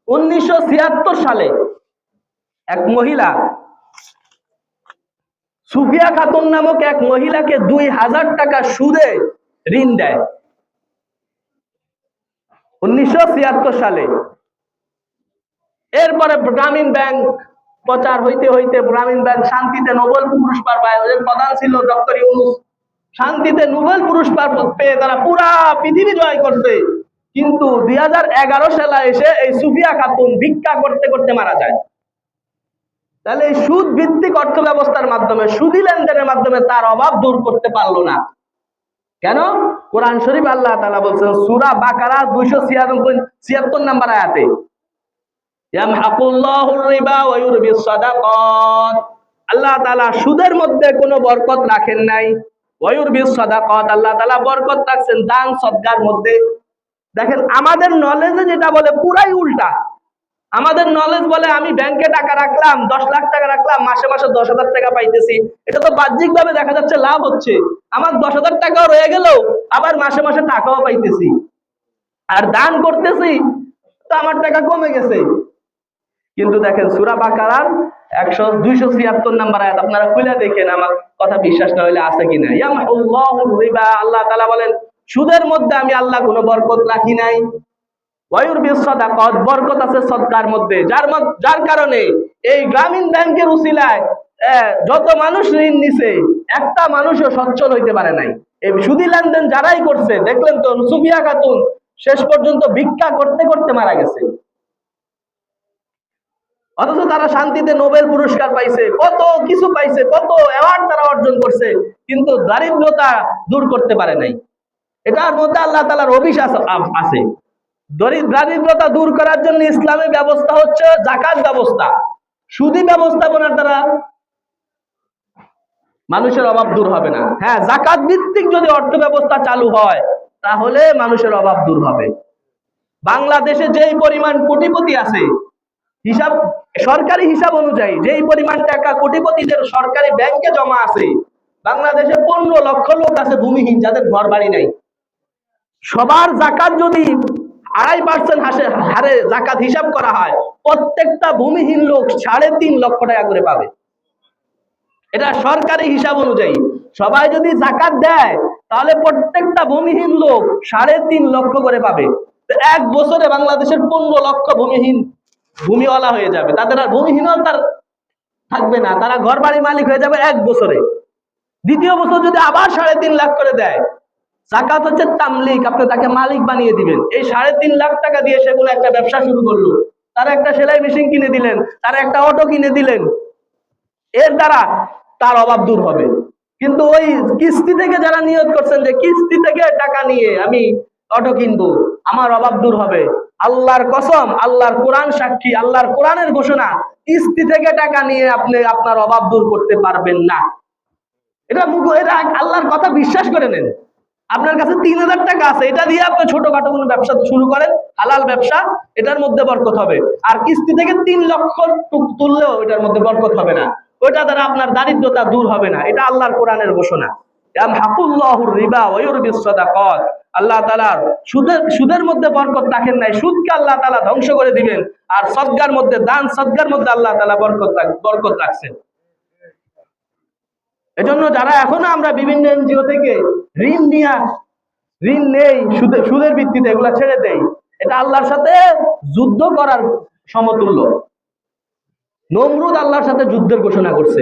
1976 সালে এক মহিলা, সুফিয়া খাতুন নামক এক মহিলাকে 2000 টাকা সুদে ঋণ দেয়। 1976 সালে। এরপরে গ্রামীণ ব্যাংক প্রচার হইতে হইতে গ্রামীণ ব্যাংক শান্তিতে নোবেল পুরস্কার পায়। ওদের প্রধান ছিল ডক্টর ইউনূস। শান্তিতে নোবেল পুরস্কার পেয়ে তারা পুরা পৃথিবী জয় করছে। কিন্তু 2011 সালে এসে এই সুফিয়া খাতুন ভিক্ষা করতে করতে মারা যায়। তাহলে এই সুদ ভিত্তিক অর্থ ব্যবস্থার মাধ্যমে, সুদী লেনদেনের মাধ্যমে তার অভাব দূর করতে পারলো না। কেন? কোরআন শরীফ আল্লাহ তাআলা বলছেন সূরা বাকারা 276 নম্বর আয়াতে, ইয়ামহাকুল্লাহুর রিবা ওয়া ইউরবিস সাদাকাত, আল্লাহ তাআলা সুদের মধ্যে কোনো বরকত রাখেন নাই। ওয়া ইউরবিস সাদাকাত, আল্লাহ তাআলা বরকত রাখছেন দান সদকার মধ্যে। দেখেন আমাদের নলেজে যেটা বলে পুরাই উল্টা। আমাদের নলেজ বলে আমি ব্যাংকে টাকা রাখলাম, 10 লাখ টাকা রাখলাম, মাসে মাসে 10,000 টাকা পাইতেছি। এটা তো বাহ্যিক ভাবে দেখা যাচ্ছে লাভ হচ্ছে, আমার 10,000 টাকাও রয়ে গেল, আবার মাসে মাসে টাকাও পাইতেছি। আর দান করতেছি তো আমার টাকা কমে গেছে। কিন্তু দেখেন সূরা বাকারার 276 নম্বর আয়াত আপনারা খুলে দেখেন, আমার কথা বিশ্বাস না হলে আছে কিনা। ইয়ামহুল্লাহুর রিবা, আল্লাহ তাআলা বলেন সুদের মধ্যে আমি আল্লাহ কোনো বরকত রাখি নাই। ওয়া ইউরবিস সাদাকাত, বরকত আছে সদকার মধ্যে। যার কারণে এই গ্রামীণ ব্যাংকের উসিলায় যত মানুষ ঋণ নিছে, একটা মানুষও সচ্ছল হইতে পারে নাই। এই সুদী লেনদেন যারাই করছে, দেখলেন তো সুফিয়া খাতুন শেষ পর্যন্ত ভিক্ষা করতে করতে মারা গেছে। অথচ তারা শান্তিতে নোবেল পুরস্কার পাইছে, কত কিছু পাইছে, কত অ্যাওয়ার্ড তারা অর্জন করছে, কিন্তু দারিদ্রতা দূর করতে পারে নাই। এটার মধ্যে আল্লাহ তাআলার অভিশাপ আছে। দারিদ্রতা দূর করার জন্য ইসলামী ব্যবস্থা হচ্ছে যাকাত ব্যবস্থা। সুদী ব্যবস্থাপনার দ্বারা মানুষের অভাব দূর হবে না। হ্যাঁ, যাকাত ভিত্তিক যদি অর্থ ব্যবস্থা চালু হয় তাহলে মানুষের অভাব দূর হবে। বাংলাদেশে যেই পরিমাণ কোটিপতি আছে, হিসাব, সরকারি হিসাব অনুযায়ী যেই পরিমাণ টাকা কোটিপতিদের সরকারি ব্যাংকে জমা আছে, বাংলাদেশে 15 লক্ষ লোক আছে ভূমিহীন, যাদের ঘর বাড়ি নাই। সবার যাকাত যদি 2.5% হারে যাকাত হিসাব করা হয়, প্রত্যেকটা ভূমিহীন লোক 3.5 লক্ষ টাকা করে পাবে। এটা সরকারি হিসাব অনুযায়ী। সবাই যদি যাকাত দেয় তাহলে প্রত্যেকটা ভূমিহীন লোক 3.5 লক্ষ করে পাবে। এক বছরে বাংলাদেশের 15 লক্ষ ভূমিহীন ভূমিওয়ালা হয়ে যাবে। তাদের আর ভূমিহীনতার থাকবে না, তারা ঘর বাড়ি মালিক হয়ে যাবে এক বছরে। দ্বিতীয় বছর যদি আবার 3.5 লাখ করে দেয়, যাকাত হচ্ছে তামলিক, আপনি তাকে মালিক বানিয়ে দিবেন। এই 3.5 লাখ টাকা দিয়ে সে কোনো একটা ব্যবসা শুরু করলো, তারা একটা সেলাই মেশিন কিনে দিলেন, তারা একটা অটো কিনে দিলেন, এর দ্বারা তার অভাব দূর হবে। কিন্তু ওই কিস্তি থেকে যারা নিয়ত করছেন যে কিস্তি থেকে টাকা নিয়ে আমি অটো কিনবো, আমার অভাব দূর হবে, আল্লাহর কসম, আল্লাহর কোরআন সাক্ষী, আল্লাহর কোরআনের ঘোষণা, কিস্তি থেকে টাকা নিয়ে আপনি আপনার অভাব দূর করতে পারবেন না। এটা আল্লাহর কথা বিশ্বাস করে নেন। আপনার কাছে 3,000 টাকা আছে, এটা দিয়ে আপনি ছোটখাটো কোনো ব্যবসা শুরু করেন, হালাল ব্যবসা, এটার মধ্যে বরকত হবে। আর কিস্তি থেকে 3 লক্ষ তুললেও এটার মধ্যে বরকত হবে না, ওইটা দ্বারা আপনার দারিদ্রতা দূর হবে না। এটা আল্লাহর কোরআনের ঘোষণা। ইয়ামহাকুল্লাহুর রিবা ওয়া ইউরবিস সাদাকাত, আল্লাহ তাআলা সুদের মধ্যে বরকত রাখেন নাই, সুদকে আল্লাহ তাআলা ধ্বংস করে দিবেন। আর সদকার মধ্যে, দান সদকার মধ্যে আল্লাহ তাআলা বরকত রাখছেন। এজন্য যারা এখনো আমরা বিভিন্ন এনজিও থেকে ঋণ নেই সুদের ভিত্তিতে, এগুলা ছেড়ে দেই, এটা আল্লাহর সাথে যুদ্ধ করার সমতুল্য। নমরুদ আল্লাহর সাথে যুদ্ধের ঘোষণা করছে,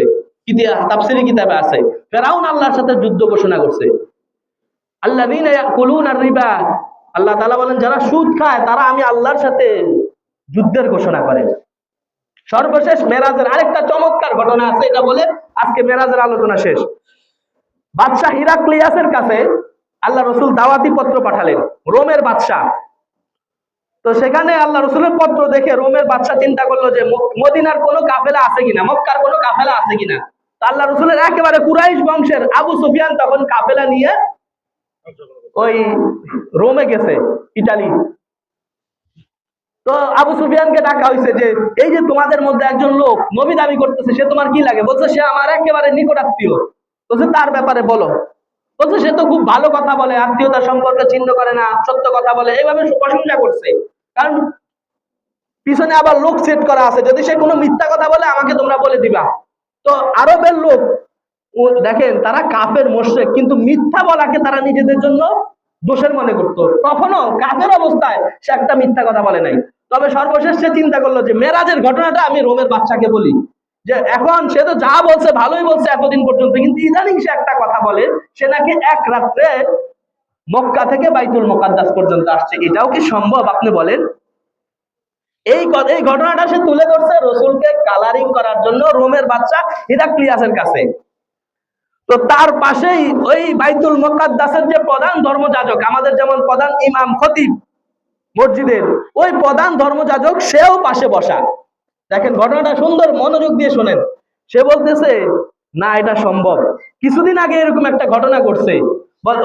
তাফসীরে কিতাবে আছে। ফেরাউন আল্লাহর সাথে যুদ্ধ ঘোষণা করছে। আল্লাযীনা ইয়াকুলুনা রিবা, আল্লাহ তাআলা বলেন যারা সুদ খায় তারা আমি আল্লাহর সাথে যুদ্ধের ঘোষণা করে। সর্বশেষ মেরাজের আরেকটা চমৎকার ঘটনা আছে, এটা বলে আজকে মেরাজের আলোচনা শেষ। বাদশাহ হিরাক্লিয়াসের কাছে আল্লাহ রাসূল দাওয়াতি পত্র পাঠালেন, রোমের বাদশাহ। তো সেখানে আল্লাহ রাসূলের পত্র দেখে রোমের বাদশাহ চিন্তা করলো যে মদিনার কোনো কাফেলা আছে কিনা, মক্কার কোনো কাফেলা আছে কিনা। তো আল্লাহ রাসূলের একেবারে কুরাইশ বংশের আবু সুফিয়ান তখন কাফেলা নিয়ে ওই রোমে গেছে, ইতালি। তো আবু সুফিয়ানকে ডাকা হয়েছে যে এই যে তোমাদের মধ্যে একজন লোক নবী দাবি করতেছে, সে তোমার কি লাগে? বলছে সে আমার একেবারে নিকট আত্মীয়। বলছে তার ব্যাপারে বলো। বলছে সে তো খুব ভালো কথা বলে, আত্মীয়তা সম্পর্কে ছিন্ন করে না, সত্য কথা বলে, এইভাবে প্রশংসা করছে। কারণ পিছনে আবার লোক সেট করা আছে, যদি সে কোনো মিথ্যা কথা বলে আমাকে তোমরা বলে দিবা। তো আরবের লোক দেখেন, তারা কাফের মুশরিক, কিন্তু মিথ্যা বলাকে তারা নিজেদের জন্য দোষের মনে করতো। তখনও কাফের অবস্থায় সে একটা মিথ্যা কথা বলে নাই। তবে সর্বশেষ সে চিন্তা করলো যে মেরাজের ঘটনাটা আমি রোমের বাদশাকে বলি, যে এখন সে তো যা বলছে ভালোই বলছে এতদিন পর্যন্ত, কিন্তু ইদানিং সে একটা কথা বলে, সে নাকি এক রাত্রে মক্কা থেকে বাইতুল মুকাদ্দাস পর্যন্ত আসছে। এটাও কি সম্ভব আপনি বলেন? এই ঘটনাটা সে তুলে ধরছে রসুলকে কালারিং করার জন্য রোমের বাদশা হিরাক্লিয়াসের কাছে। তো তার পাশেই ওই বাইতুল মুকাদ্দাসের যে প্রধান ধর্মযাজক, আমাদের যেমন প্রধান ইমাম খতিব মসজিদের, ওই প্রধান ধর্মযাজক সেও পাশে বসা। দেখেন ঘটনাটা সুন্দর, মনোযোগ দিয়ে শোনেন। সে বলতেছে না এটা সম্ভব। কিছুদিন আগে এরকম একটা ঘটনা ঘটছে।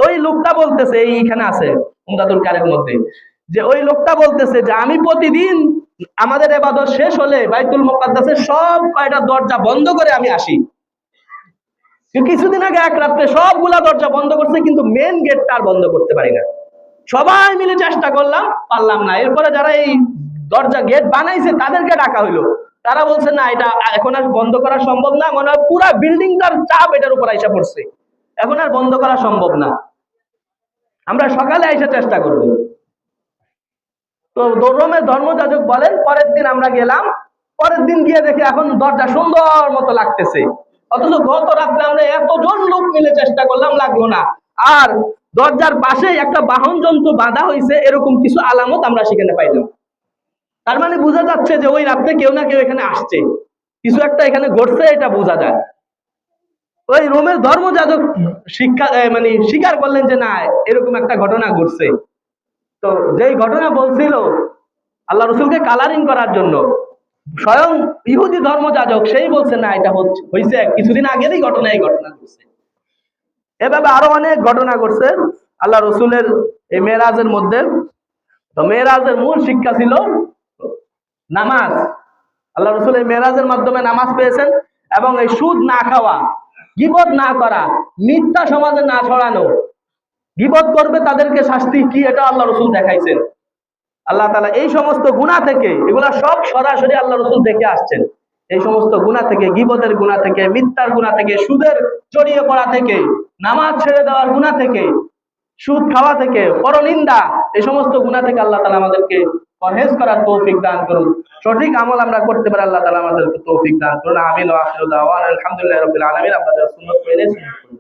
ওই লোকটা বলতেছে, এইখানে আছে উমদাতুল কারির মধ্যে, যে ওই লোকটা বলতেছে যে আমি প্রতিদিন আমাদের ইবাদত শেষ হলে বাইতুল মুকাদ্দাসের সব কয়টা দরজা বন্ধ করে আমি আসি। কিছুদিন আগে এক রাত্রে সবগুলা দরজা বন্ধ করছে, কিন্তু মেন গেটটা আর বন্ধ করতে পারি না। সবাই মিলে চেষ্টা করলাম, পারলাম না। এরপরে যারা এই দরজা গেট বানাইছে তাদেরকে ডাকা হইলো। তারা বলছে না এটা এখন আর বন্ধ করা সম্ভব না, মনে হয় পুরা বিল্ডিংটার চাপ এটার উপর আইসা পড়ছে, এখন আর বন্ধ করা সম্ভব না, আমরা সকালে আইসা চেষ্টা করব। তো রোমের ধর্মযাজক বলেন পরের দিন আমরা গেলাম, পরের দিন গিয়ে দেখি এখন দরজা সুন্দর মতো লাগতেছে। অথচ গত রাত্রে আমরা এতজন লোক মিলে চেষ্টা করলাম, লাগলো না। আর দরজার পাশে একটা বাহন যন্ত্র বাঁধা হয়েছে, এরকম কিছু আলামত আমরা সেখানে পাইলাম। তার মানে বোঝা যাচ্ছে যে ওই রাত্রে কেউ না কেউ এখানে আসছে, কিছু একটা এখানে ঘটছে, এটা বোঝা যায়। ওই রোমের ধর্মযাজক স্বীকার করলেন যে না এরকম একটা ঘটনা ঘটছে। তো যেই ঘটনা বলছিল আল্লাহ রসুলকে কালারিং করার জন্য, স্বয়ং ইহুদি ধর্মযাজক সেই বলছে না এটা হয়েছে কিছুদিন আগেরই ঘটনা, এই ঘটনা ঘটছে। এভাবে আরো অনেক ঘটনা ঘটছে আল্লাহ রসুলের এই মেরাজের মধ্যে। তো মেরাজের মূল শিক্ষা ছিল নামাজ। আল্লাহ রসুল এই মেরাজের মাধ্যমে নামাজ পেয়েছেন, এবং এই সুদ না খাওয়া, গীবত না করা, মিথ্যা সমাজে না ছড়ানো। গীবত করবে তাদেরকে শাস্তি কি, এটা আল্লাহ রসুল দেখাইছেন। আল্লাহ তাআলা এই সমস্ত গুনাহ থেকে, এগুলা সব সরাসরি আল্লাহ রসুল দেখে আসছেন। এই সমস্ত গুনাহ থেকে, গীবতের গুনাহ থেকে, মিথ্যার গুনাহ থেকে, সুদের জড়িয়ে পড়া থেকে, নামাজ ছেড়ে দেওয়ার গুনাহ থেকে, সুদ খাওয়া থেকে, পরনিন্দা, এই সমস্ত গুনাহ থেকে আল্লাহ তাআলা আমাদেরকে পরহেজ করার তৌফিক দান করুন। সঠিক আমল আমরা করতে পারি, আল্লাহ তাআলা আমাদেরকে তৌফিক দান করুন। আমিন ওয়া আখিরু দাওয়ানা আলহামদুলিল্লাহি রাব্বিল আলামিন। আমরা যারা সুন্নাত মেনে সুন্নাত